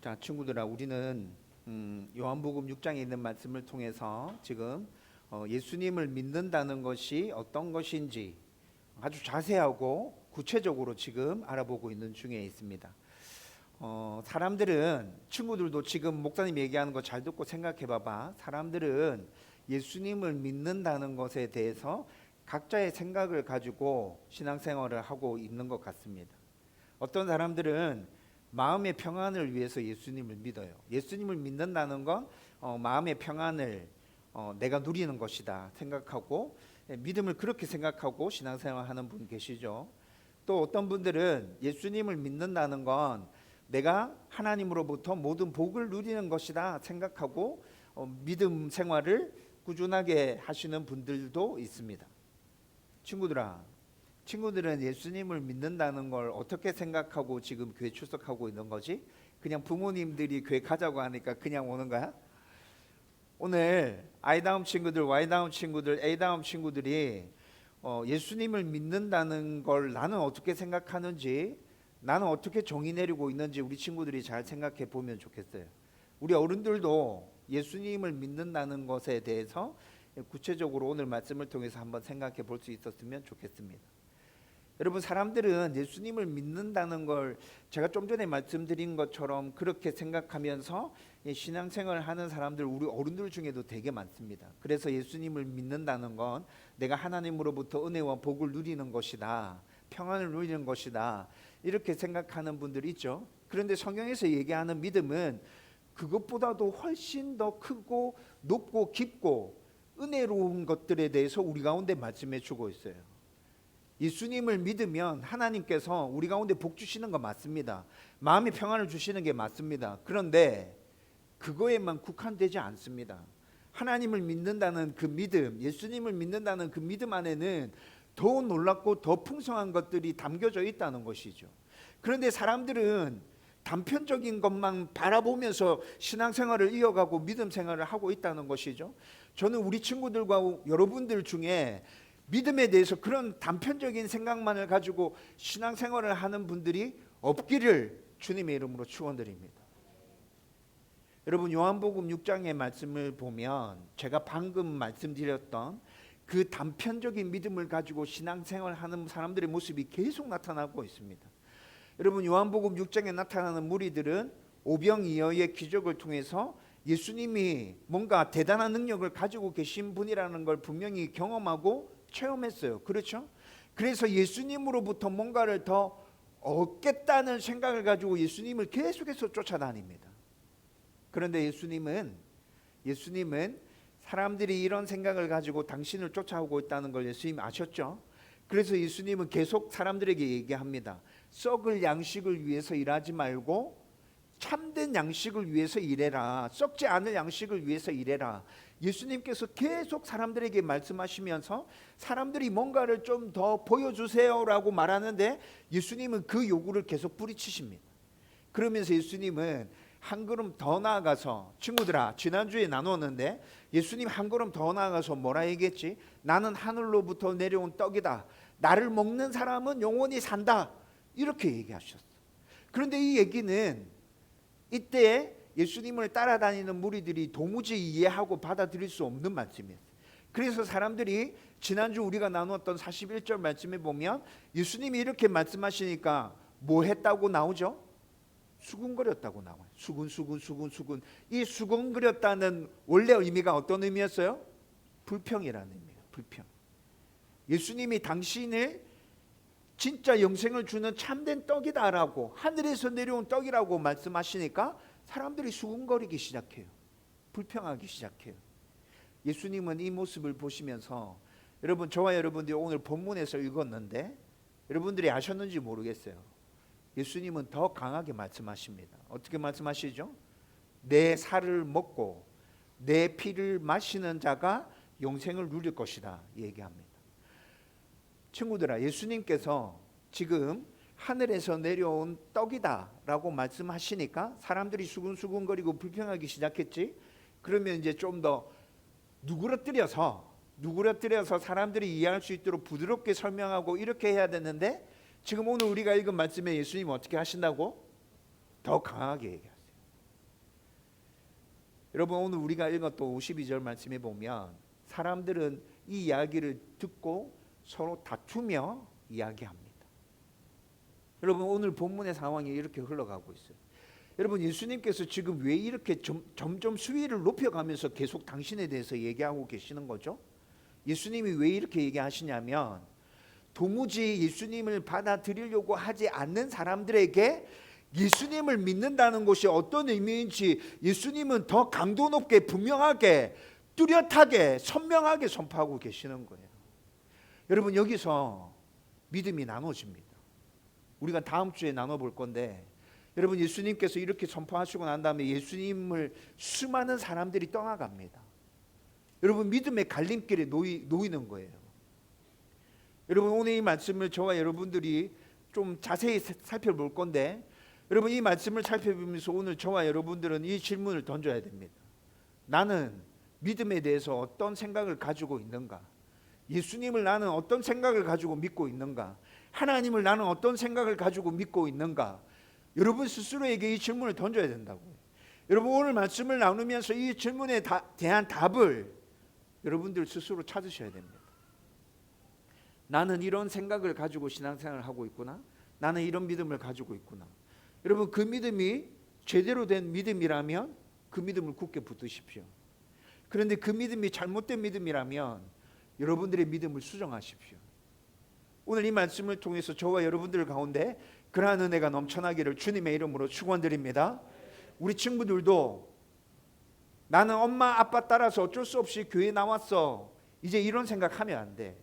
자, 친구들아, 우리는 요한복음 6장에 있는 말씀을 통해서 지금 예수님을 믿는다는 것이 어떤 것인지 아주 자세하고 구체적으로 지금 알아보고 있는 중에 있습니다. 사람들은, 친구들도 지금 목사님 얘기하는 거 잘 듣고 생각해 봐봐. 사람들은 예수님을 믿는다는 것에 대해서 각자의 생각을 가지고 신앙생활을 하고 있는 것 같습니다. 어떤 사람들은 마음의 평안을 위해서 예수님을 믿어요. 예수님을 믿는다는 건 마음의 평안을 내가 누리는 것이다 생각하고, 믿음을 그렇게 생각하고 신앙생활 하는 분 계시죠. 또 어떤 분들은 예수님을 믿는다는 건 내가 하나님으로부터 모든 복을 누리는 것이다 생각하고 믿음 생활을 꾸준하게 하시는 분들도 있습니다. 친구들은 예수님을 믿는다는 걸 어떻게 생각하고 지금 교회 출석하고 있는 거지? 그냥 부모님들이 교회 가자고 하니까 그냥 오는 거야? 오늘 I다움 친구들, Y다움 친구들, A다움 친구들이 예수님을 믿는다는 걸 나는 어떻게 생각하는지, 나는 어떻게 정의 내리고 있는지 우리 친구들이 잘 생각해 보면 좋겠어요. 우리 어른들도 예수님을 믿는다는 것에 대해서 구체적으로 오늘 말씀을 통해서 한번 생각해 볼 수 있었으면 좋겠습니다. 여러분, 사람들은 예수님을 믿는다는 걸 제가 좀 전에 말씀드린 것처럼 그렇게 생각하면서 신앙생활을 하는 사람들, 우리 어른들 중에도 되게 많습니다. 그래서 예수님을 믿는다는 건 내가 하나님으로부터 은혜와 복을 누리는 것이다, 평안을 누리는 것이다, 이렇게 생각하는 분들이 있죠. 그런데 성경에서 얘기하는 믿음은 그것보다도 훨씬 더 크고 높고 깊고 은혜로운 것들에 대해서 우리 가운데 말씀해 주고 있어요. 예수님을 믿으면 하나님께서 우리 가운데 복 주시는 거 맞습니다. 마음의 평안을 주시는 게 맞습니다. 그런데 그거에만 국한되지 않습니다. 하나님을 믿는다는 그 믿음, 예수님을 믿는다는 그 믿음 안에는 더 놀랍고 더 풍성한 것들이 담겨져 있다는 것이죠. 그런데 사람들은 단편적인 것만 바라보면서 신앙생활을 이어가고 믿음 생활을 하고 있다는 것이죠. 저는 우리 친구들과 여러분들 중에 믿음에 대해서 그런 단편적인 생각만을 가지고 신앙생활을 하는 분들이 없기를 주님의 이름으로 축원드립니다. 여러분, 요한복음 6장의 말씀을 보면 제가 방금 말씀드렸던 그 단편적인 믿음을 가지고 신앙생활을 하는 사람들의 모습이 계속 나타나고 있습니다. 여러분, 요한복음 6장에 나타나는 무리들은 오병이어의 기적을 통해서 예수님이 뭔가 대단한 능력을 가지고 계신 분이라는 걸 분명히 경험하고 체험했어요. 그렇죠? 그래서 예수님으로부터 뭔가를 더 얻겠다는 생각을 가지고 예수님을 계속해서 쫓아다닙니다. 그런데 예수님은 사람들이 이런 생각을 가지고 당신을 쫓아오고 있다는 걸 예수님이 아셨죠? 그래서 예수님은 계속 사람들에게 얘기합니다. 썩을 양식을 위해서 일하지 말고 참된 양식을 위해서 일해라. 썩지 않을 양식을 위해서 일해라. 예수님께서 계속 사람들에게 말씀하시면서 사람들이 뭔가를 좀 더 보여주세요라고 말하는데 예수님은 그 요구를 계속 뿌리치십니다. 그러면서 예수님은 한 걸음 더 나아가서, 친구들아, 지난주에 나누었는데 예수님 한 걸음 더 나아가서 뭐라 얘기했지? 나는 하늘로부터 내려온 떡이다. 나를 먹는 사람은 영원히 산다. 이렇게 얘기하셨어. 그런데 이 얘기는 이때 예수님을 따라다니는 무리들이 도무지 이해하고 받아들일 수 없는 말씀이었어요. 그래서 사람들이 지난주 우리가 나누었던 41절 말씀에 보면 예수님이 이렇게 말씀하시니까 뭐 했다고 나오죠? 수군거렸다고 나와요. 수군. 이 수군거렸다는 원래 의미가 어떤 의미였어요? 불평이라는 의미예요. 불평. 예수님이 당신을 진짜 영생을 주는 참된 떡이다라고, 하늘에서 내려온 떡이라고 말씀하시니까 사람들이 수군거리기 시작해요. 불평하기 시작해요. 예수님은 이 모습을 보시면서, 여러분, 저와 여러분들이 오늘 본문에서 읽었는데 여러분들이 아셨는지 모르겠어요. 예수님은 더 강하게 말씀하십니다. 어떻게 말씀하시죠? 내 살을 먹고 내 피를 마시는 자가 영생을 누릴 것이다 얘기합니다. 친구들아, 예수님께서 지금 하늘에서 내려온 떡이다 라고 말씀하시니까 사람들이 수군수군거리고 불평하기 시작했지. 그러면 이제 좀 더 누그러뜨려서 사람들이 이해할 수 있도록 부드럽게 설명하고 이렇게 해야 되는데, 지금 오늘 우리가 읽은 말씀에 예수님은 어떻게 하신다고? 더 강하게 얘기하세요. 여러분 오늘 우리가 읽었던 52절 말씀에 보면 사람들은 이 이야기를 듣고 서로 다투며 이야기합니다. 여러분 오늘 본문의 상황이 이렇게 흘러가고 있어요. 여러분 예수님께서 지금 왜 이렇게 점점 수위를 높여가면서 계속 당신에 대해서 얘기하고 계시는 거죠? 예수님이 왜 이렇게 얘기하시냐면 도무지 예수님을 받아들이려고 하지 않는 사람들에게 예수님을 믿는다는 것이 어떤 의미인지 예수님은 더 강도 높게 분명하게 뚜렷하게 선명하게 선포하고 계시는 거예요. 여러분 여기서 믿음이 나눠집니다. 우리가 다음 주에 나눠볼 건데 여러분 예수님께서 이렇게 선포하시고 난 다음에 예수님을 수많은 사람들이 떠나갑니다. 여러분 믿음의 갈림길에 놓이는 거예요. 여러분 오늘 이 말씀을 저와 여러분들이 좀 자세히 살펴볼 건데 여러분 이 말씀을 살펴보면서 오늘 저와 여러분들은 이 질문을 던져야 됩니다. 나는 믿음에 대해서 어떤 생각을 가지고 있는가? 예수님을 나는 어떤 생각을 가지고 믿고 있는가? 하나님을 나는 어떤 생각을 가지고 믿고 있는가? 여러분 스스로에게 이 질문을 던져야 된다고요. 여러분 오늘 말씀을 나누면서 이 질문에 대한 답을 여러분들 스스로 찾으셔야 됩니다. 나는 이런 생각을 가지고 신앙생활을 하고 있구나. 나는 이런 믿음을 가지고 있구나. 여러분 그 믿음이 제대로 된 믿음이라면 그 믿음을 굳게 붙드십시오. 그런데 그 믿음이 잘못된 믿음이라면 여러분들의 믿음을 수정하십시오. 오늘 이 말씀을 통해서 저와 여러분들 가운데 그러한 은혜가 넘쳐나기를 주님의 이름으로 축원드립니다. 우리 친구들도 나는 엄마 아빠 따라서 어쩔 수 없이 교회 나왔어. 이제 이런 생각하면 안 돼.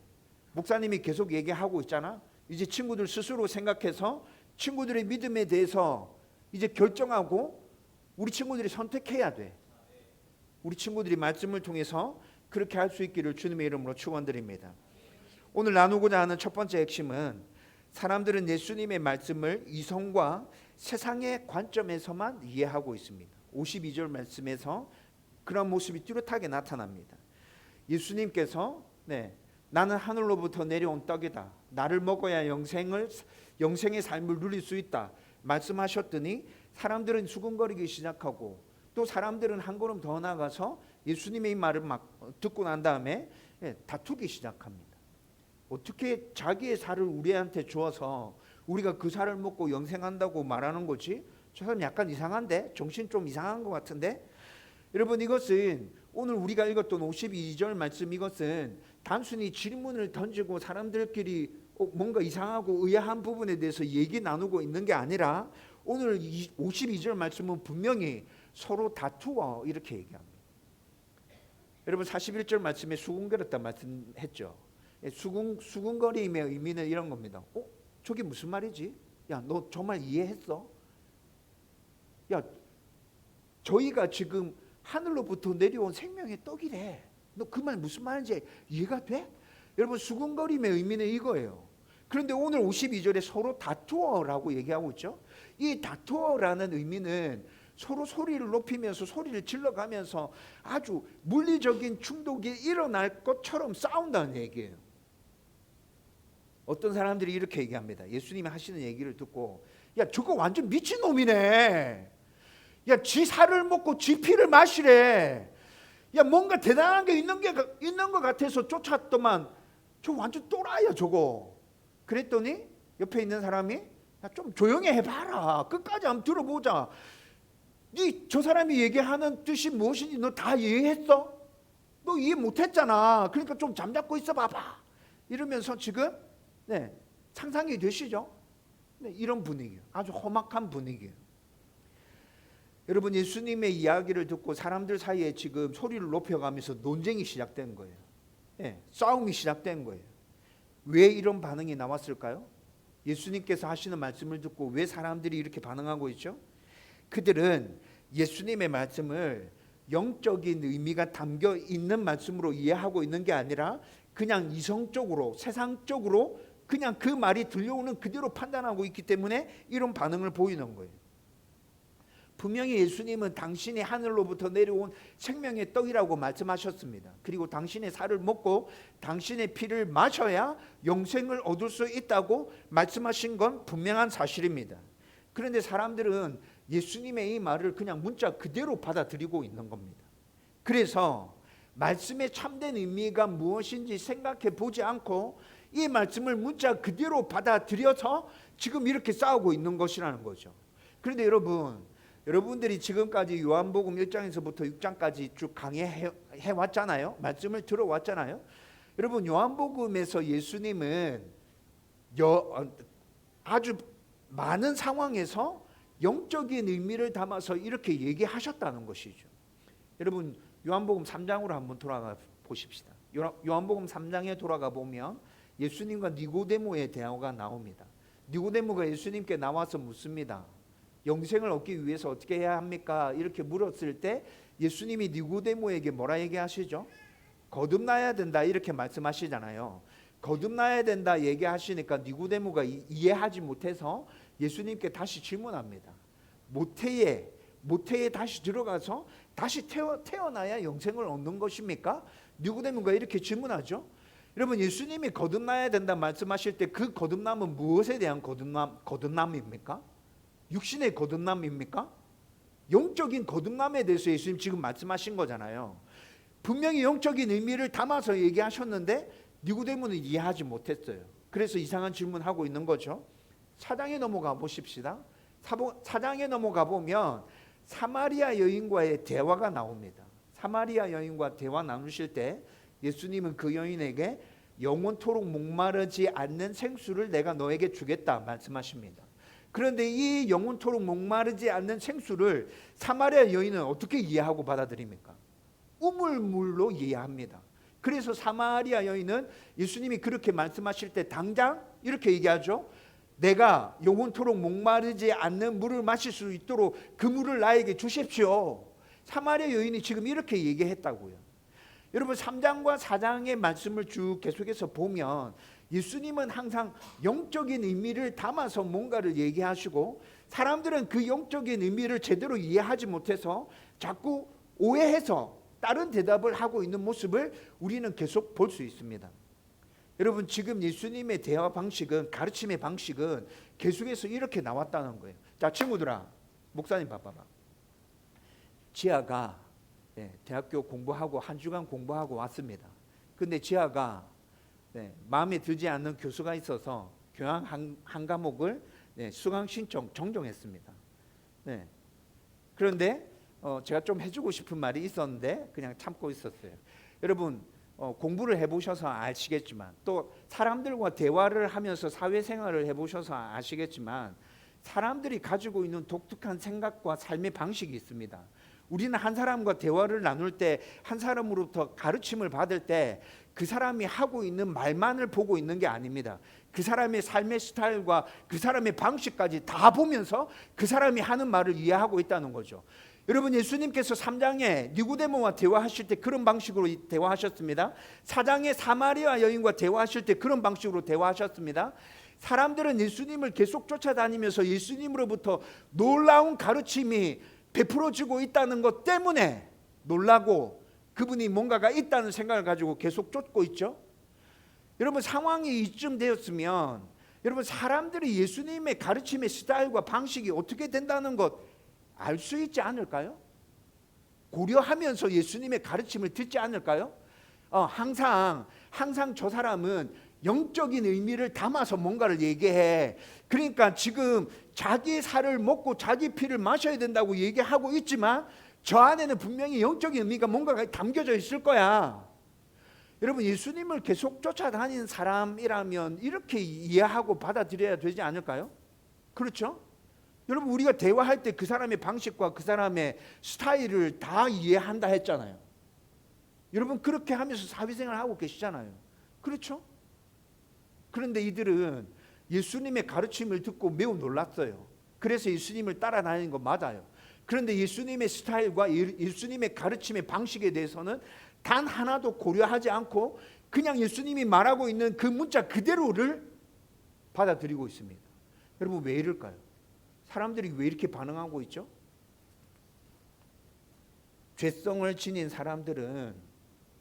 목사님이 계속 얘기하고 있잖아. 이제 친구들 스스로 생각해서 친구들의 믿음에 대해서 이제 결정하고 우리 친구들이 선택해야 돼. 우리 친구들이 말씀을 통해서 그렇게 할 수 있기를 주님의 이름으로 축원드립니다. 오늘 나누고자 하는 첫 번째 핵심은 사람들은 예수님의 말씀을 이성과 세상의 관점에서만 이해하고 있습니다. 52절 말씀에서 그런 모습이 뚜렷하게 나타납니다. 예수님께서 나는 하늘로부터 내려온 떡이다. 나를 먹어야 영생의 삶을 누릴 수 있다. 말씀하셨더니 사람들은 수군거리기 시작하고 또 사람들은 한 걸음 더 나가서 예수님의 이 말을 막 듣고 난 다음에 다투기 시작합니다. 어떻게 자기의 살을 우리한테 주어서 우리가 그 살을 먹고 영생한다고 말하는 거지? 저 사람 약간 이상한데? 정신 좀 이상한 것 같은데? 여러분 이것은 오늘 우리가 읽었던 52절 말씀 이것은 단순히 질문을 던지고 사람들끼리 뭔가 이상하고 의아한 부분에 대해서 얘기 나누고 있는 게 아니라 오늘 52절 말씀은 분명히 서로 다투어 이렇게 얘기합니다. 여러분 41절 말씀에 수군거렸다 말씀했죠. 수군거림의 의미는 이런 겁니다. 저게 무슨 말이지? 야, 너 정말 이해했어? 야, 저희가 지금 하늘로부터 내려온 생명의 떡이래. 너 그 말 무슨 말인지 이해가 돼? 여러분 수군거림의 의미는 이거예요. 그런데 오늘 52절에 서로 다투어라고 얘기하고 있죠. 이 다투어라는 의미는 서로 소리를 높이면서 소리를 질러가면서 아주 물리적인 충돌이 일어날 것처럼 싸운다는 얘기예요. 어떤 사람들이 이렇게 얘기합니다. 예수님이 하시는 얘기를 듣고 야 저거 완전 미친놈이네. 야 지 살을 먹고 지 피를 마시래. 야 뭔가 대단한 게 있는 것 같아서 쫓았더만 저 완전 또라이야 저거. 그랬더니 옆에 있는 사람이 야, 좀 조용히 해봐라. 끝까지 한번 들어보자. 저 사람이 얘기하는 뜻이 무엇인지 너 다 이해했어? 너 이해 못했잖아. 그러니까 좀 잠잡고 있어 봐봐. 이러면서 지금 상상이 되시죠? 이런 분위기예요. 아주 험악한 분위기예요. 여러분 예수님의 이야기를 듣고 사람들 사이에 지금 소리를 높여가면서 논쟁이 시작된 거예요. 싸움이 시작된 거예요. 왜 이런 반응이 나왔을까요? 예수님께서 하시는 말씀을 듣고 왜 사람들이 이렇게 반응하고 있죠? 그들은 예수님의 말씀을 영적인 의미가 담겨 있는 말씀으로 이해하고 있는 게 아니라 그냥 이성적으로 세상적으로 그냥 그 말이 들려오는 그대로 판단하고 있기 때문에 이런 반응을 보이는 거예요. 분명히 예수님은 당신이 하늘로부터 내려온 생명의 떡이라고 말씀하셨습니다. 그리고 당신의 살을 먹고 당신의 피를 마셔야 영생을 얻을 수 있다고 말씀하신 건 분명한 사실입니다. 그런데 사람들은 예수님의 이 말을 그냥 문자 그대로 받아들이고 있는 겁니다. 그래서 말씀의 참된 의미가 무엇인지 생각해 보지 않고 이 말씀을 문자 그대로 받아들여서 지금 이렇게 싸우고 있는 것이라는 거죠. 그런데 여러분들이 지금까지 요한복음 1장에서부터 6장까지 쭉 강의해 왔잖아요. 말씀을 들어왔잖아요. 여러분, 요한복음에서 예수님은 아주 많은 상황에서 영적인 의미를 담아서 이렇게 얘기하셨다는 것이죠. 여러분, 요한복음 3장으로 한번 돌아가 보십시다. 요한복음 3장에 돌아가 보면 예수님과 니고데모의 대화가 나옵니다. 니고데모가 예수님께 나와서 묻습니다. 영생을 얻기 위해서 어떻게 해야 합니까? 이렇게 물었을 때 예수님이 니고데모에게 뭐라 얘기하시죠? 거듭나야 된다 이렇게 말씀하시잖아요. 거듭나야 된다 얘기하시니까 니고데모가 이해하지 못해서 예수님께 다시 질문합니다. 모태에 다시 들어가서 다시 태어나야 영생을 얻는 것입니까? 니고데모가 이렇게 질문하죠. 여러분, 예수님이 거듭나야 된다 말씀하실 때 그 거듭남은 무엇에 대한 거듭남입니까? 육신의 거듭남입니까? 영적인 거듭남에 대해서 예수님 지금 말씀하신 거잖아요. 분명히 영적인 의미를 담아서 얘기하셨는데 니고데모는 이해하지 못했어요. 그래서 이상한 질문하고 있는 거죠. 4장에 넘어가 보십시다. 4장에 넘어가 보면 사마리아 여인과의 대화가 나옵니다. 사마리아 여인과 대화 나누실 때 예수님은 그 여인에게 영원토록 목마르지 않는 생수를 내가 너에게 주겠다 말씀하십니다. 그런데 이 영원토록 목마르지 않는 생수를 사마리아 여인은 어떻게 이해하고 받아들입니까? 우물물로 이해합니다. 그래서 사마리아 여인은 예수님이 그렇게 말씀하실 때 당장 이렇게 얘기하죠. 내가 영원토록 목마르지 않는 물을 마실 수 있도록 그 물을 나에게 주십시오. 사마리아 여인이 지금 이렇게 얘기했다고요. 여러분, 3장과 4장의 말씀을 쭉 계속해서 보면 예수님은 항상 영적인 의미를 담아서 뭔가를 얘기하시고 사람들은 그 영적인 의미를 제대로 이해하지 못해서 자꾸 오해해서 다른 대답을 하고 있는 모습을 우리는 계속 볼 수 있습니다. 여러분, 지금 예수님의 대화 방식은, 가르침의 방식은 계속해서 이렇게 나왔다는 거예요. 자, 친구들아, 목사님 봐봐봐. 지아가 대학교 공부하고 한 주간 공부하고 왔습니다. 근데 지아가 마음에 들지 않는 교수가 있어서 교양 한 과목을 수강 신청 정정했습니다. 그런데 제가 좀 해주고 싶은 말이 있었는데 그냥 참고 있었어요. 여러분, 공부를 해보셔서 아시겠지만 또 사람들과 대화를 하면서 사회생활을 해보셔서 아시겠지만 사람들이 가지고 있는 독특한 생각과 삶의 방식이 있습니다. 우리는 한 사람과 대화를 나눌 때, 한 사람으로부터 가르침을 받을 때 그 사람이 하고 있는 말만을 보고 있는 게 아닙니다. 그 사람의 삶의 스타일과 그 사람의 방식까지 다 보면서 그 사람이 하는 말을 이해하고 있다는 거죠. 여러분, 예수님께서 3장에 니고데모와 대화하실 때 그런 방식으로 대화하셨습니다. 4장에 사마리아 여인과 대화하실 때 그런 방식으로 대화하셨습니다. 사람들은 예수님을 계속 쫓아다니면서 예수님으로부터 놀라운 가르침이 베풀어지고 있다는 것 때문에 놀라고 그분이 뭔가가 있다는 생각을 가지고 계속 쫓고 있죠. 여러분, 상황이 이쯤 되었으면 여러분, 사람들이 예수님의 가르침의 스타일과 방식이 어떻게 된다는 것 알 수 있지 않을까요? 고려하면서 예수님의 가르침을 듣지 않을까요? 항상 저 사람은 영적인 의미를 담아서 뭔가를 얘기해. 그러니까 지금 자기 살을 먹고 자기 피를 마셔야 된다고 얘기하고 있지만 저 안에는 분명히 영적인 의미가 뭔가가 담겨져 있을 거야. 여러분, 예수님을 계속 쫓아다니는 사람이라면 이렇게 이해하고 받아들여야 되지 않을까요? 그렇죠? 여러분, 우리가 대화할 때 그 사람의 방식과 그 사람의 스타일을 다 이해한다 했잖아요. 여러분, 그렇게 하면서 사회생활을 하고 계시잖아요. 그렇죠? 그런데 이들은 예수님의 가르침을 듣고 매우 놀랐어요. 그래서 예수님을 따라다니는 거 맞아요. 그런데 예수님의 스타일과 예수님의 가르침의 방식에 대해서는 단 하나도 고려하지 않고 그냥 예수님이 말하고 있는 그 문자 그대로를 받아들이고 있습니다. 여러분, 왜 이럴까요? 사람들이 왜 이렇게 반응하고 있죠? 죄성을 지닌 사람들은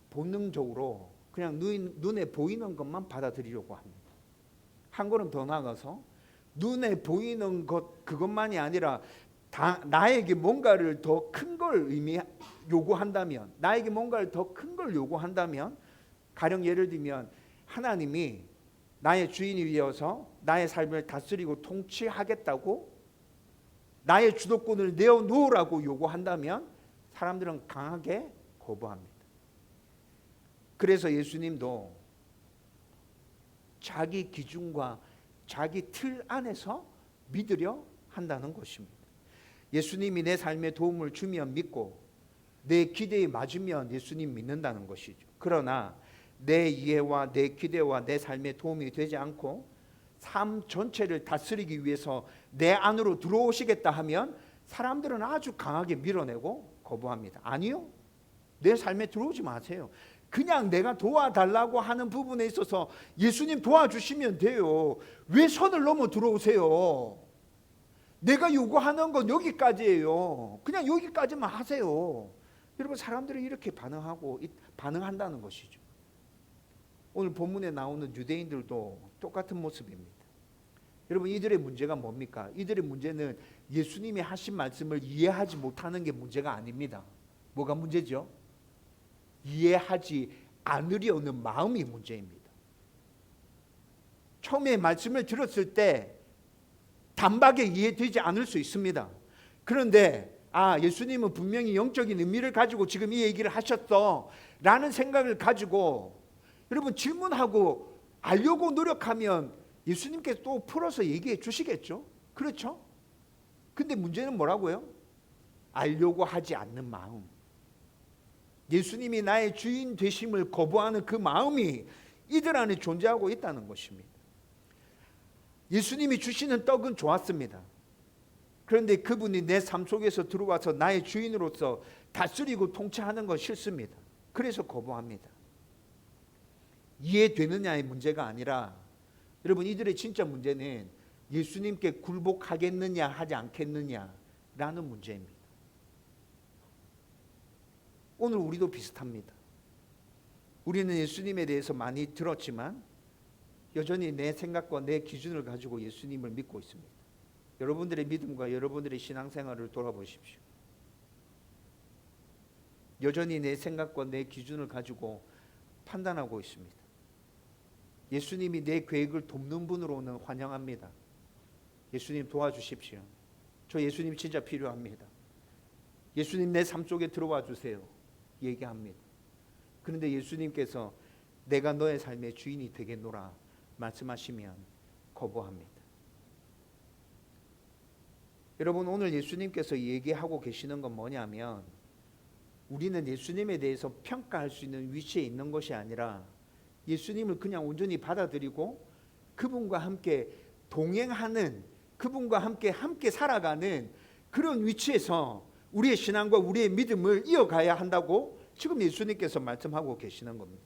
본능적으로 그냥 눈에 보이는 것만 받아들이려고 합니다. 한 걸음 더 나아가서 눈에 보이는 것 그것만이 아니라 나에게 뭔가를 더 큰 걸 요구한다면, 나에게 뭔가를 더 큰 걸 요구한다면, 가령 예를 들면 하나님이 나의 주인이 되어서 나의 삶을 다스리고 통치하겠다고 나의 주도권을 내어놓으라고 요구한다면 사람들은 강하게 거부합니다. 그래서 예수님도 자기 기준과 자기 틀 안에서 믿으려 한다는 것입니다. 예수님이 내 삶에 도움을 주면 믿고 내 기대에 맞으면 예수님 믿는다는 것이죠. 그러나 내 이해와 내 기대와 내 삶에 도움이 되지 않고 삶 전체를 다스리기 위해서 내 안으로 들어오시겠다 하면 사람들은 아주 강하게 밀어내고 거부합니다. 아니요, 내 삶에 들어오지 마세요. 그냥 내가 도와달라고 하는 부분에 있어서 예수님 도와주시면 돼요. 왜 선을 넘어 들어오세요? 내가 요구하는 건 여기까지예요. 그냥 여기까지만 하세요. 여러분, 사람들이 이렇게 반응한다는 것이죠. 오늘 본문에 나오는 유대인들도 똑같은 모습입니다. 여러분, 이들의 문제가 뭡니까? 이들의 문제는 예수님이 하신 말씀을 이해하지 못하는 게 문제가 아닙니다. 뭐가 문제죠? 이해하지 않으려는 마음이 문제입니다. 처음에 말씀을 들었을 때 단박에 이해되지 않을 수 있습니다. 그런데 예수님은 분명히 영적인 의미를 가지고 지금 이 얘기를 하셨어 라는 생각을 가지고 여러분 질문하고 알려고 노력하면 예수님께서 또 풀어서 얘기해 주시겠죠. 그렇죠? 근데 문제는 뭐라고요? 알려고 하지 않는 마음. 예수님이 나의 주인 되심을 거부하는 그 마음이 이들 안에 존재하고 있다는 것입니다. 예수님이 주시는 떡은 좋았습니다. 그런데 그분이 내 삶 속에서 들어와서 나의 주인으로서 다스리고 통치하는 건 싫습니다. 그래서 거부합니다. 이해되느냐의 문제가 아니라 여러분, 이들의 진짜 문제는 예수님께 굴복하겠느냐 하지 않겠느냐라는 문제입니다. 오늘 우리도 비슷합니다. 우리는 예수님에 대해서 많이 들었지만 여전히 내 생각과 내 기준을 가지고 예수님을 믿고 있습니다. 여러분들의 믿음과 여러분들의 신앙생활을 돌아보십시오. 여전히 내 생각과 내 기준을 가지고 판단하고 있습니다. 예수님이 내 계획을 돕는 분으로는 환영합니다. 예수님 도와주십시오. 저 예수님 진짜 필요합니다. 예수님 내 삶 속에 들어와 주세요. 얘기합니다. 그런데 예수님께서 내가 너의 삶의 주인이 되겠노라 말씀하시면 거부합니다. 여러분, 오늘 예수님께서 얘기하고 계시는 건 뭐냐면 우리는 예수님에 대해서 평가할 수 있는 위치에 있는 것이 아니라 예수님을 그냥 온전히 받아들이고 그분과 함께 동행하는, 그분과 함께 살아가는 그런 위치에서 우리의 신앙과 우리의 믿음을 이어가야 한다고 지금 예수님께서 말씀하고 계시는 겁니다.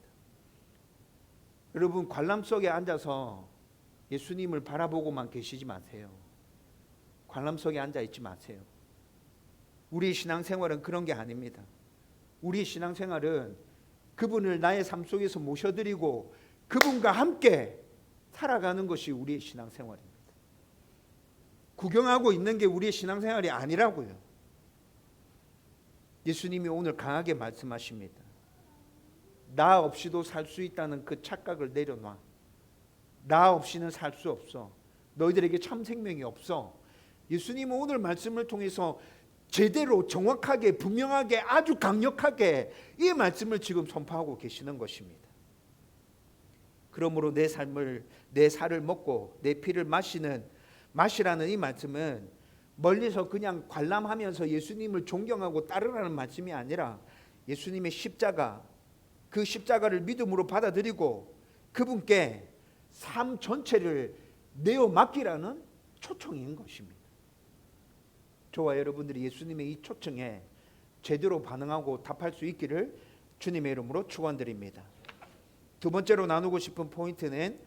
여러분, 관람석에 앉아서 예수님을 바라보고만 계시지 마세요. 관람석에 앉아 있지 마세요. 우리의 신앙생활은 그런 게 아닙니다. 우리의 신앙생활은 그분을 나의 삶 속에서 모셔드리고 그분과 함께 살아가는 것이 우리의 신앙생활입니다. 구경하고 있는 게 우리의 신앙생활이 아니라고요. 예수님이 오늘 강하게 말씀하십니다. 나 없이도 살 수 있다는 그 착각을 내려놔. 나 없이는 살 수 없어. 너희들에게 참 생명이 없어. 예수님은 오늘 말씀을 통해서 제대로 정확하게 분명하게 아주 강력하게 이 말씀을 지금 선포하고 계시는 것입니다. 그러므로 내 살을 먹고 내 피를 마시라는 이 말씀은 멀리서 그냥 관람하면서 예수님을 존경하고 따르라는 말씀이 아니라 예수님의 십자가, 그 십자가를 믿음으로 받아들이고 그분께 삶 전체를 내어 맡기라는 초청인 것입니다. 저와 여러분들이 예수님의 이 초청에 제대로 반응하고 답할 수 있기를 주님의 이름으로 축원드립니다. 두 번째로 나누고 싶은 포인트는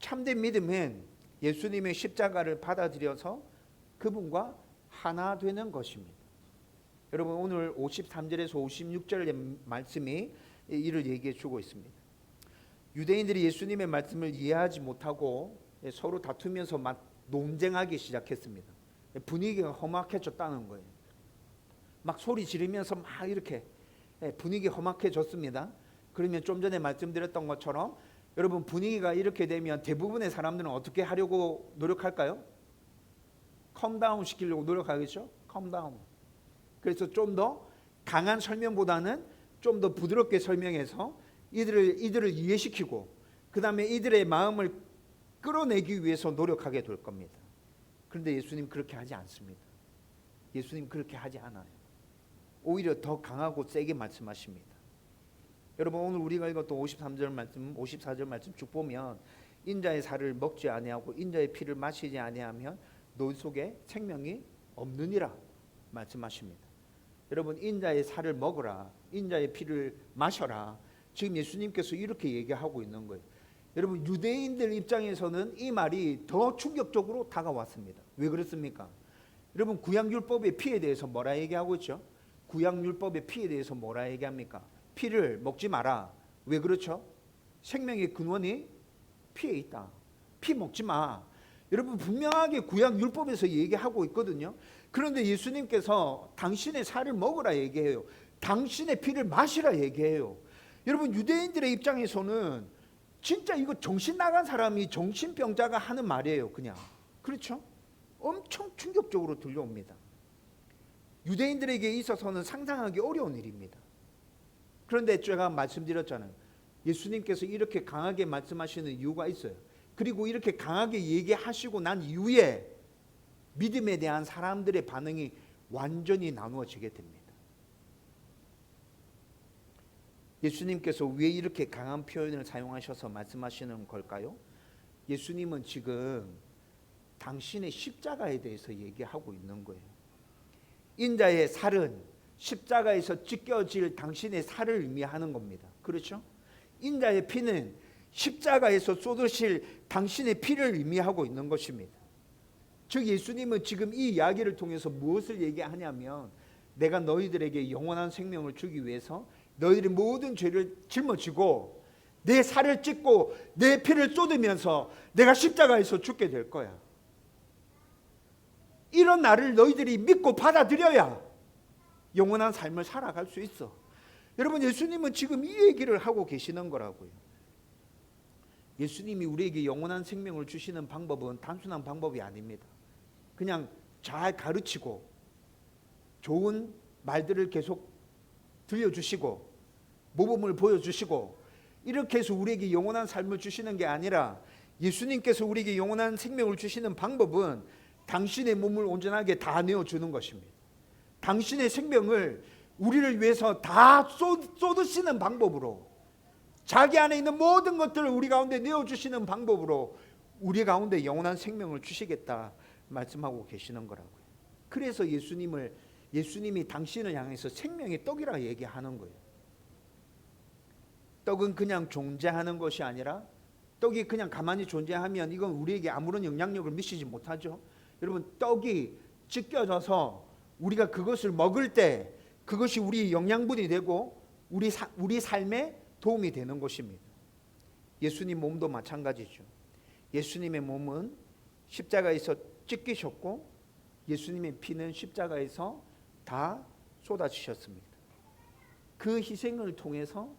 참된 믿음은 예수님의 십자가를 받아들여서 그분과 하나 되는 것입니다. 여러분, 오늘 53절에서 56절의 말씀이 이를 얘기해 주고 있습니다. 유대인들이 예수님의 말씀을 이해하지 못하고 서로 다투면서 논쟁하기 시작했습니다. 분위기가 험악해졌다는 거예요. 막 소리 지르면서 막 이렇게 분위기 험악해졌습니다. 그러면 좀 전에 말씀드렸던 것처럼 여러분 분위기가 이렇게 되면 대부분의 사람들은 어떻게 하려고 노력할까요? 컴다운 시키려고 노력하겠죠? 컴다운. 그래서 좀 더 강한 설명보다는 좀 더 부드럽게 설명해서 이들을 이해시키고 그 다음에 이들의 마음을 끌어내기 위해서 노력하게 될 겁니다. 그런데 예수님 그렇게 하지 않습니다. 예수님 그렇게 하지 않아요. 오히려 더 강하고 세게 말씀하십니다. 여러분 오늘 우리가 읽었던 53절 말씀, 54절 말씀 쭉 보면 인자의 살을 먹지 아니하고 인자의 피를 마시지 아니하면 너희 속에 생명이 없느니라 말씀하십니다. 여러분 인자의 살을 먹으라, 인자의 피를 마셔라. 지금 예수님께서 이렇게 얘기하고 있는 거예요. 여러분 유대인들 입장에서는 이 말이 더 충격적으로 다가왔습니다. 왜 그렇습니까? 여러분 구약율법의 피에 대해서 뭐라 얘기하고 있죠? 구약율법의 피에 대해서 뭐라 얘기합니까? 피를 먹지 마라. 왜 그렇죠? 생명의 근원이 피에 있다. 피 먹지 마. 여러분 분명하게 구약율법에서 얘기하고 있거든요. 그런데 예수님께서 당신의 살을 먹으라 얘기해요. 당신의 피를 마시라 얘기해요. 여러분 유대인들의 입장에서는 진짜 이거 정신 나간 사람이 정신병자가 하는 말이에요. 그냥. 그렇죠? 엄청 충격적으로 들려옵니다. 유대인들에게 있어서는 상상하기 어려운 일입니다. 그런데 제가 말씀드렸잖아요. 예수님께서 이렇게 강하게 말씀하시는 이유가 있어요. 그리고 이렇게 강하게 얘기하시고 난 이후에 믿음에 대한 사람들의 반응이 완전히 나누어지게 됩니다. 예수님께서 왜 이렇게 강한 표현을 사용하셔서 말씀하시는 걸까요? 예수님은 지금 당신의 십자가에 대해서 얘기하고 있는 거예요. 인자의 살은 십자가에서 찢겨질 당신의 살을 의미하는 겁니다. 그렇죠? 인자의 피는 십자가에서 쏟으실 당신의 피를 의미하고 있는 것입니다. 즉 예수님은 지금 이 이야기를 통해서 무엇을 얘기하냐면 내가 너희들에게 영원한 생명을 주기 위해서 너희들의 모든 죄를 짊어지고 내 살을 찢고 내 피를 쏟으면서 내가 십자가에서 죽게 될 거야. 이런 나를 너희들이 믿고 받아들여야 영원한 삶을 살아갈 수 있어. 여러분 예수님은 지금 이 얘기를 하고 계시는 거라고요. 예수님이 우리에게 영원한 생명을 주시는 방법은 단순한 방법이 아닙니다. 그냥 잘 가르치고 좋은 말들을 계속 들려주시고 모범을 보여주시고 이렇게 해서 우리에게 영원한 삶을 주시는 게 아니라 예수님께서 우리에게 영원한 생명을 주시는 방법은 당신의 몸을 온전하게 다 내어주는 것입니다. 당신의 생명을 우리를 위해서 다 쏟으시는 방법으로 자기 안에 있는 모든 것들을 우리 가운데 내어주시는 방법으로 우리 가운데 영원한 생명을 주시겠다 말씀하고 계시는 거라고요. 그래서 예수님이 당신을 향해서 생명의 떡이라 얘기하는 거예요. 떡은 그냥 존재하는 것이 아니라 떡이 그냥 가만히 존재하면 이건 우리에게 아무런 영향력을 미치지 못하죠. 여러분 떡이 찢겨져서 우리가 그것을 먹을 때 그것이 우리 영양분이 되고 우리 삶에 도움이 되는 것입니다. 예수님 몸도 마찬가지죠. 예수님의 몸은 십자가에서 찢기셨고 예수님의 피는 십자가에서 다 쏟아지셨습니다. 그 희생을 통해서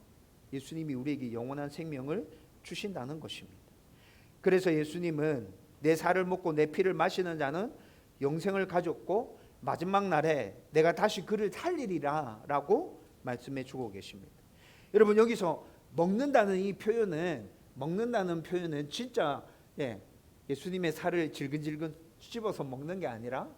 예수님이 우리에게 영원한 생명을 주신다는 것입니다. 그래서 예수님은 내 살을 먹고 내 피를 마시는 자는 영생을 가졌고 마지막 날에 내가 다시 그를 살리리라 라고 말씀해 주고 계십니다. 여러분 여기서 먹는다는 이 표현은 진짜 예수님의 살을 질근질근 씹어서 먹는 게 아니라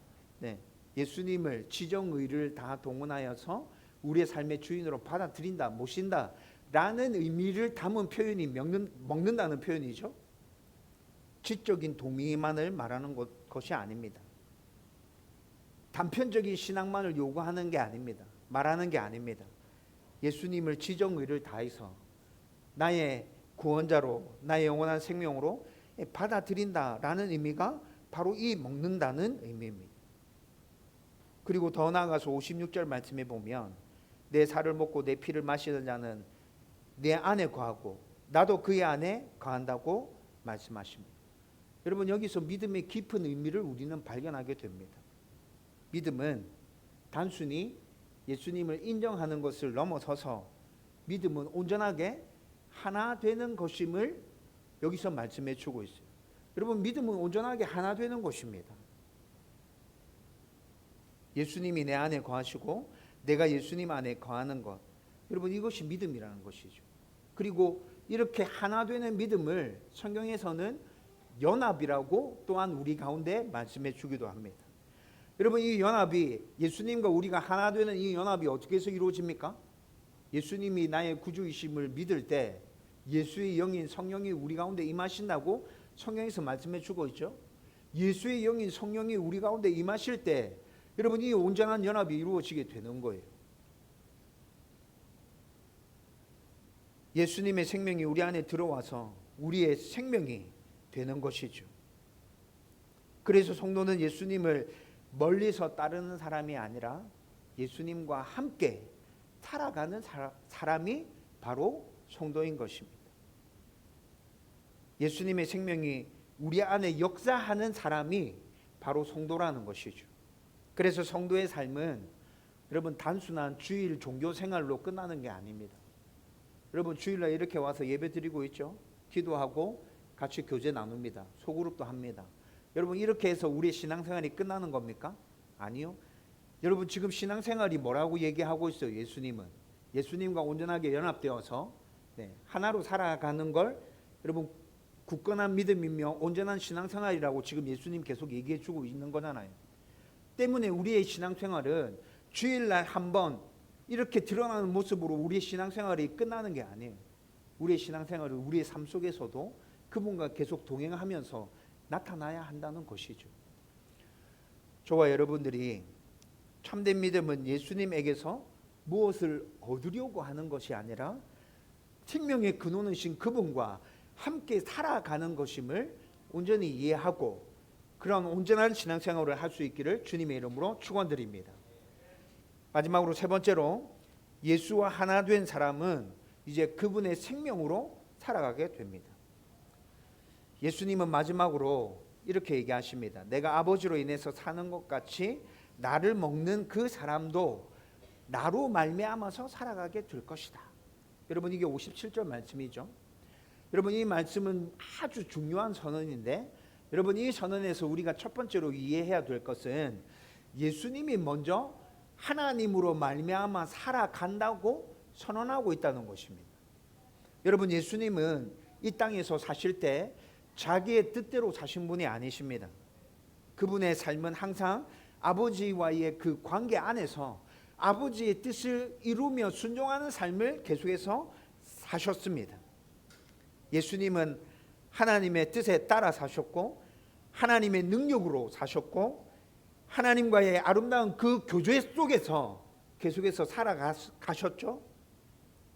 예수님을 지정의를 다 동원하여서 우리의 삶의 주인으로 받아들인다, 모신다 라는 의미를 담은 표현이 먹는다는 표현이죠. 지적인 동의만을 말하는 것이 아닙니다. 단편적인 신앙만을 요구하는 게 아닙니다. 말하는 게 아닙니다. 예수님을 지정의를 다해서 나의 구원자로 나의 영원한 생명으로 받아들인다라는 의미가 바로 이 먹는다는 의미입니다. 그리고 더 나아가서 56절 말씀에 보면 내 살을 먹고 내 피를 마시는 자는 내 안에 거하고 나도 그의 안에 거한다고 말씀하십니다. 여러분 여기서 믿음의 깊은 의미를 우리는 발견하게 됩니다. 믿음은 단순히 예수님을 인정하는 것을 넘어서서 믿음은 온전하게 하나 되는 것임을 여기서 말씀해 주고 있어요. 여러분, 믿음은 온전하게 하나 되는 것입니다. 예수님이 내 안에 거하시고 내가 예수님 안에 거하는 것, 여러분, 이것이 믿음이라는 것이죠. 그리고 이렇게 하나 되는 믿음을 성경에서는 연합이라고 또한 우리 가운데 말씀해 주기도 합니다. 여러분, 이 연합이, 예수님과 우리가 하나 되는 이 연합이 어떻게 해서 이루어집니까? 예수님이 나의 구주이심을 믿을 때 예수의 영인 성령이 우리 가운데 임하신다고 성경에서 말씀해 주고 있죠. 예수의 영인 성령이 우리 가운데 임하실 때 여러분, 이 온전한 연합이 이루어지게 되는 거예요. 예수님의 생명이 우리 안에 들어와서 우리의 생명이 되는 것이죠. 그래서 성도는 예수님을 멀리서 따르는 사람이 아니라 예수님과 함께 살아가는 사람이 바로 성도인 것입니다. 예수님의 생명이 우리 안에 역사하는 사람이 바로 성도라는 것이죠. 그래서 성도의 삶은 여러분 단순한 주일 종교 생활로 끝나는 게 아닙니다. 여러분, 주일날 이렇게 와서 예배 드리고 있죠. 기도하고 같이 교제 나눕니다. 소그룹도 합니다. 여러분, 이렇게 해서 우리의 신앙생활이 끝나는 겁니까? 아니요. 여러분, 지금 신앙생활이 뭐라고 얘기하고 있어요? 예수님은 예수님과 온전하게 연합되어서 하나로 살아가는 걸 여러분 굳건한 믿음이며 온전한 신앙생활이라고 지금 예수님 계속 얘기해 주고 있는 거잖아요. 때문에 우리의 신앙생활은 주일날 한번 이렇게 드러나는 모습으로 우리의 신앙생활이 끝나는 게 아니에요. 우리의 신앙생활은 우리의 삶 속에서도 그분과 계속 동행하면서 나타나야 한다는 것이죠. 저와 여러분들이 참된 믿음은 예수님에게서 무엇을 얻으려고 하는 것이 아니라 생명의 근원이신 그분과 함께 살아가는 것임을 온전히 이해하고 그런 온전한 신앙생활을 할 수 있기를 주님의 이름으로 축원드립니다. 마지막으로 세 번째로, 예수와 하나 된 사람은 이제 그분의 생명으로 살아가게 됩니다. 예수님은 마지막으로 이렇게 얘기하십니다. 내가 아버지로 인해서 사는 것 같이 나를 먹는 그 사람도 나로 말미암아서 살아가게 될 것이다. 여러분, 이게 57절 말씀이죠. 여러분, 이 말씀은 아주 중요한 선언인데, 여러분, 이 선언에서 우리가 첫 번째로 이해해야 될 것은 예수님이 먼저 하나님으로 말미암아 살아간다고 선언하고 있다는 것입니다. 여러분, 예수님은 이 땅에서 사실 때 자기의 뜻대로 사신 분이 아니십니다. 그분의 삶은 항상 아버지와의 그 관계 안에서 아버지의 뜻을 이루며 순종하는 삶을 계속해서 사셨습니다. 예수님은 하나님의 뜻에 따라 사셨고 하나님의 능력으로 사셨고 하나님과의 아름다운 그 교제 속에서 계속해서 살아가셨죠.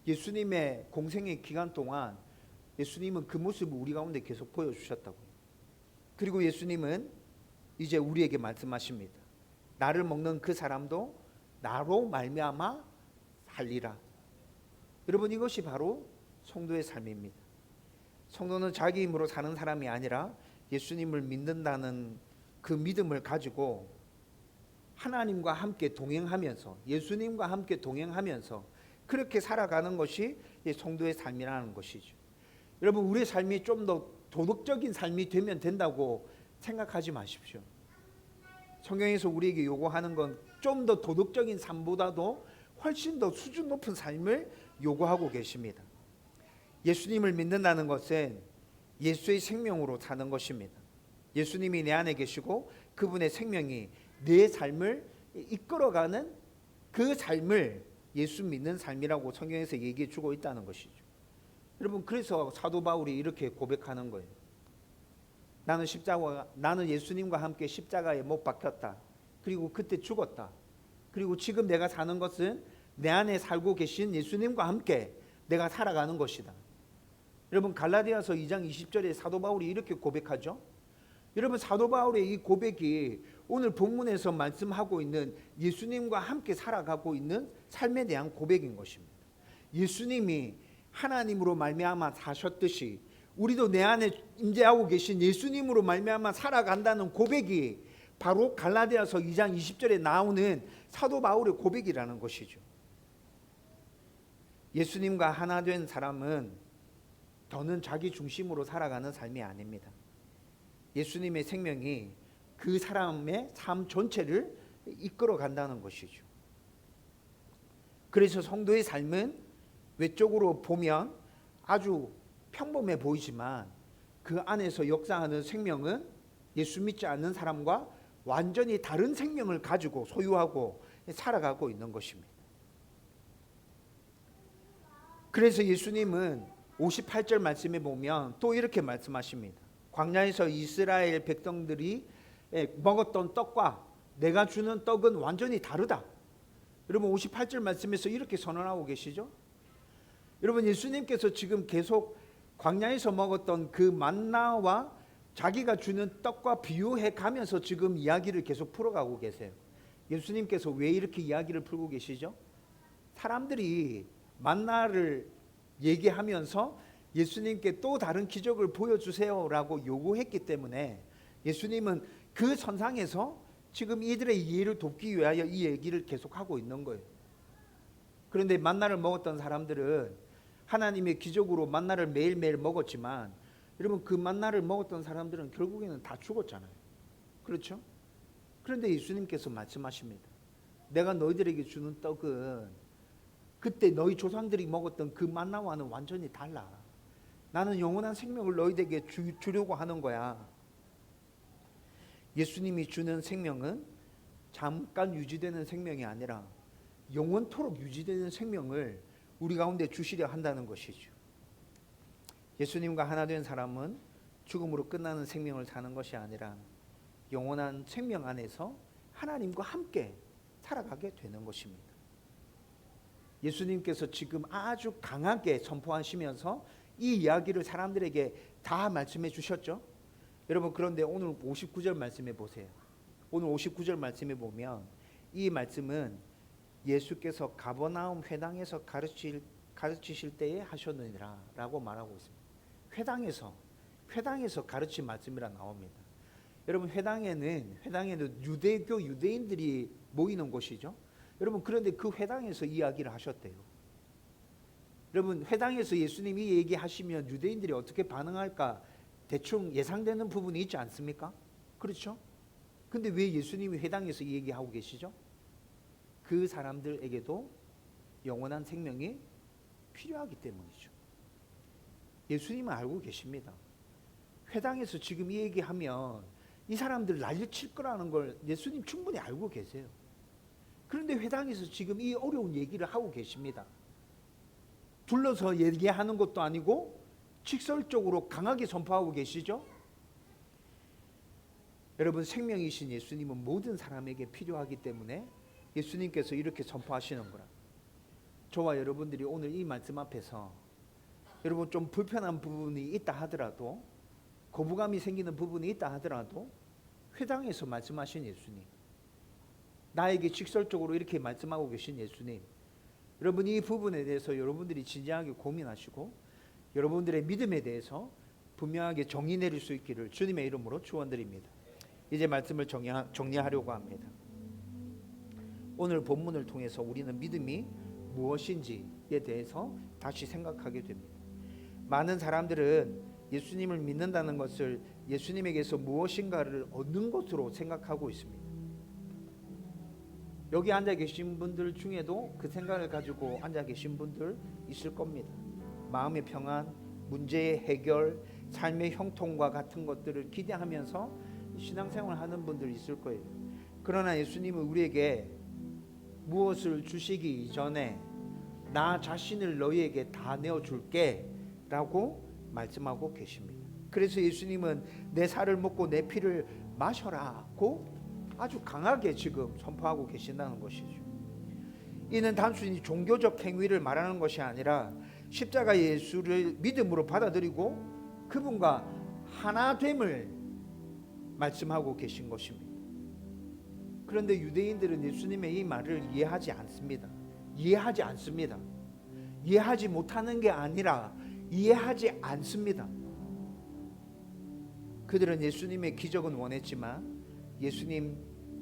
예수님의 공생의 기간 동안 예수님은 그 모습을 우리 가운데 계속 보여주셨다고요. 그리고 예수님은 이제 우리에게 말씀하십니다. 나를 먹는 그 사람도 나로 말미암아 살리라. 여러분, 이것이 바로 성도의 삶입니다. 성도는 자기 힘으로 사는 사람이 아니라 예수님을 믿는다는 그 믿음을 가지고 하나님과 함께 동행하면서 예수님과 함께 동행하면서 그렇게 살아가는 것이 성도의 삶이라는 것이죠. 여러분, 우리의 삶이 좀 더 도덕적인 삶이 되면 된다고 생각하지 마십시오. 성경에서 우리에게 요구하는 건 좀 더 도덕적인 삶보다도 훨씬 더 수준 높은 삶을 요구하고 계십니다. 예수님을 믿는다는 것은 예수의 생명으로 사는 것입니다. 예수님이 내 안에 계시고 그분의 생명이 내 삶을 이끌어가는 그 삶을 예수 믿는 삶이라고 성경에서 얘기해 주고 있다는 것이죠. 여러분, 그래서 사도 바울이 이렇게 고백하는 거예요. 나는 예수님과 함께 십자가에 못 박혔다. 그리고 그때 죽었다. 그리고 지금 내가 사는 것은 내 안에 살고 계신 예수님과 함께 내가 살아가는 것이다. 여러분, 갈라디아서 2장 20절에 사도 바울이 이렇게 고백하죠. 여러분, 사도 바울의 이 고백이 오늘 본문에서 말씀하고 있는 예수님과 함께 살아가고 있는 삶에 대한 고백인 것입니다. 예수님이 하나님으로 말미암아 사셨듯이 우리도 내 안에 임재하고 계신 예수님으로 말미암아 살아간다는 고백이 바로 갈라디아서 2장 20절에 나오는 사도 바울의 고백이라는 것이죠. 예수님과 하나 된 사람은 더는 자기 중심으로 살아가는 삶이 아닙니다. 예수님의 생명이 그 사람의 삶 전체를 이끌어 간다는 것이죠. 그래서 성도의 삶은 외적으로 보면 아주 평범해 보이지만 그 안에서 역사하는 생명은 예수 믿지 않는 사람과 완전히 다른 생명을 가지고 소유하고 살아가고 있는 것입니다. 그래서 예수님은 58절 말씀에 보면 또 이렇게 말씀하십니다. 광야에서 이스라엘 백성들이 먹었던 떡과 내가 주는 떡은 완전히 다르다. 여러분 58절 말씀에서 이렇게 선언하고 계시죠? 여러분 예수님께서 지금 계속 광야에서 먹었던 그 만나와 자기가 주는 떡과 비유해 가면서 지금 이야기를 계속 풀어가고 계세요. 예수님께서 왜 이렇게 이야기를 풀고 계시죠? 사람들이 만나를 얘기하면서 예수님께 또 다른 기적을 보여주세요라고 요구했기 때문에 예수님은 그 선상에서 지금 이들의 이해를 돕기 위하여 이 얘기를 계속하고 있는 거예요. 그런데 만나를 먹었던 사람들은 하나님의 기적으로 만나를 매일매일 먹었지만 여러분 그 만나를 먹었던 사람들은 결국에는 다 죽었잖아요. 그렇죠? 그런데 예수님께서 말씀하십니다. 내가 너희들에게 주는 떡은 그때 너희 조상들이 먹었던 그 만나와는 완전히 달라. 나는 영원한 생명을 너희에게 주려고 하는 거야. 예수님이 주는 생명은 잠깐 유지되는 생명이 아니라 영원토록 유지되는 생명을 우리 가운데 주시려 한다는 것이죠. 예수님과 하나 된 사람은 죽음으로 끝나는 생명을 사는 것이 아니라 영원한 생명 안에서 하나님과 함께 살아가게 되는 것입니다. 예수님께서 지금 아주 강하게 선포하시면서 이 이야기를 사람들에게 다 말씀해 주셨죠. 여러분 그런데 오늘 59절 말씀해 보세요. 오늘 59절 말씀에 보면 이 말씀은 예수께서 가버나움 회당에서 가르치실 때에 하셨느니라 라고 말하고 있습니다. 회당에서 가르친 말씀이라 나옵니다. 여러분 회당에는 유대교 유대인들이 모이는 곳이죠. 여러분 그런데 그 회당에서 이야기를 하셨대요. 여러분 회당에서 예수님이 얘기하시면 유대인들이 어떻게 반응할까 대충 예상되는 부분이 있지 않습니까? 그렇죠? 근데 왜 예수님이 회당에서 얘기하고 계시죠? 그 사람들에게도 영원한 생명이 필요하기 때문이죠. 예수님은 알고 계십니다. 회당에서 지금 이 얘기하면 이 사람들 난리칠 거라는 걸 예수님 충분히 알고 계세요. 그런데 회당에서 지금 이 어려운 얘기를 하고 계십니다. 둘러서 얘기하는 것도 아니고 직설적으로 강하게 선포하고 계시죠. 여러분 생명이신 예수님은 모든 사람에게 필요하기 때문에 예수님께서 이렇게 선포하시는 거라. 저와 여러분들이 오늘 이 말씀 앞에서 여러분 좀 불편한 부분이 있다 하더라도 거부감이 생기는 부분이 있다 하더라도 회당에서 말씀하신 예수님, 나에게 직설적으로 이렇게 말씀하고 계신 예수님, 여러분 이 부분에 대해서 여러분들이 진지하게 고민하시고 여러분들의 믿음에 대해서 분명하게 정의 내릴 수 있기를 주님의 이름으로 축원드립니다. 이제 말씀을 정리하려고 합니다. 오늘 본문을 통해서 우리는 믿음이 무엇인지에 대해서 다시 생각하게 됩니다. 많은 사람들은 예수님을 믿는다는 것을 예수님에게서 무엇인가를 얻는 것으로 생각하고 있습니다. 여기 앉아 계신 분들 중에도 그 생각을 가지고 앉아 계신 분들 있을 겁니다. 마음의 평안, 문제의 해결, 삶의 형통과 같은 것들을 기대하면서 신앙생활을 하는 분들 있을 거예요. 그러나 예수님은 우리에게 무엇을 주시기 전에 나 자신을 너희에게 다 내어줄게 라고 말씀하고 계십니다. 그래서 예수님은 내 살을 먹고 내 피를 마셔라고 아주 강하게 지금 선포하고 계신다는 것이죠. 이는 단순히 종교적 행위를 말하는 것이 아니라 십자가 예수를 믿음으로 받아들이고 그분과 하나됨을 말씀하고 계신 것입니다. 그런데 유대인들은 예수님의 이 말을 이해하지 않습니다. 이해하지 못하는 게 아니라 이해하지 않습니다. 그들은 예수님의 기적은 원했지만 예수님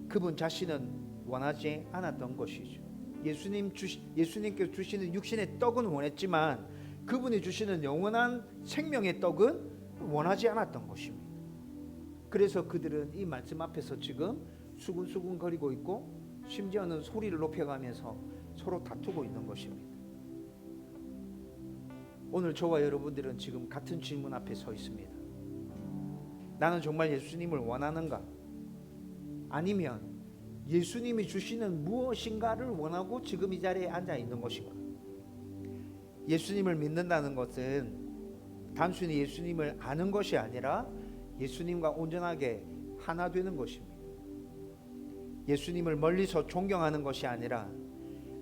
그분 자신은 원하지 않았던 것이죠. 예수님께서 주시는 육신의 떡은 원했지만 그분이 주시는 영원한 생명의 떡은 원하지 않았던 것입니다. 그래서 그들은 이 말씀 앞에서 지금 수군수군 거리고 있고 심지어는 소리를 높여가면서 서로 다투고 있는 것입니다. 오늘 저와 여러분들은 지금 같은 질문 앞에 서 있습니다. 나는 정말 예수님을 원하는가? 아니면 예수님이 주시는 무엇인가를 원하고 지금 이 자리에 앉아 있는 것인가? 예수님을 믿는다는 것은 단순히 예수님을 아는 것이 아니라 예수님과 온전하게 하나 되는 것입니다. 예수님을 멀리서 존경하는 것이 아니라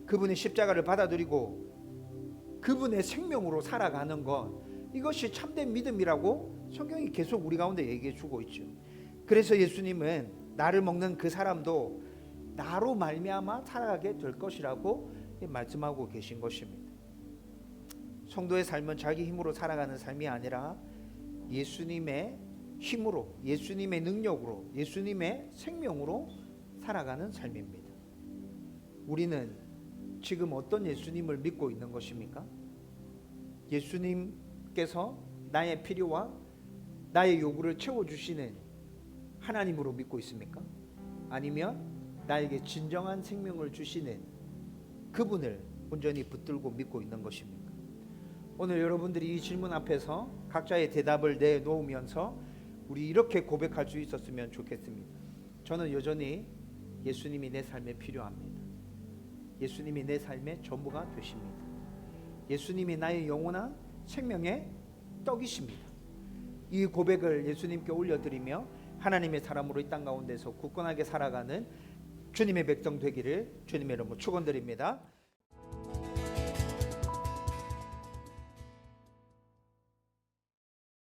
그분의 십자가를 받아들이고 그분의 생명으로 살아가는 것, 이것이 참된 믿음이라고 성경이 계속 우리 가운데 얘기해 주고 있죠. 그래서 예수님은 나를 먹는 그 사람도 나로 말미암아 살아가게 될 것이라고 말씀하고 계신 것입니다. 성도의 삶은 자기 힘으로 살아가는 삶이 아니라 예수님의 힘으로, 예수님의 능력으로, 예수님의 생명으로 살아가는 삶입니다. 우리는 지금 어떤 예수님을 믿고 있는 것입니까? 예수님께서 나의 필요와 나의 요구를 채워주시는 하나님으로 믿고 있습니까? 아니면 나에게 진정한 생명을 주시는 그분을 온전히 붙들고 믿고 있는 것입니까? 오늘 여러분들이 이 질문 앞에서 각자의 대답을 내놓으면서 우리 이렇게 고백할 수 있었으면 좋겠습니다. 저는 여전히 예수님이 내 삶에 필요합니다. 예수님이 내 삶의 전부가 되십니다. 예수님이 나의 영원한 생명의 떡이십니다. 이 고백을 예수님께 올려드리며 하나님의 사람으로 이 땅 가운데서 굳건하게 살아가는 주님의 백성 되기를 주님의 이름으로 축원드립니다.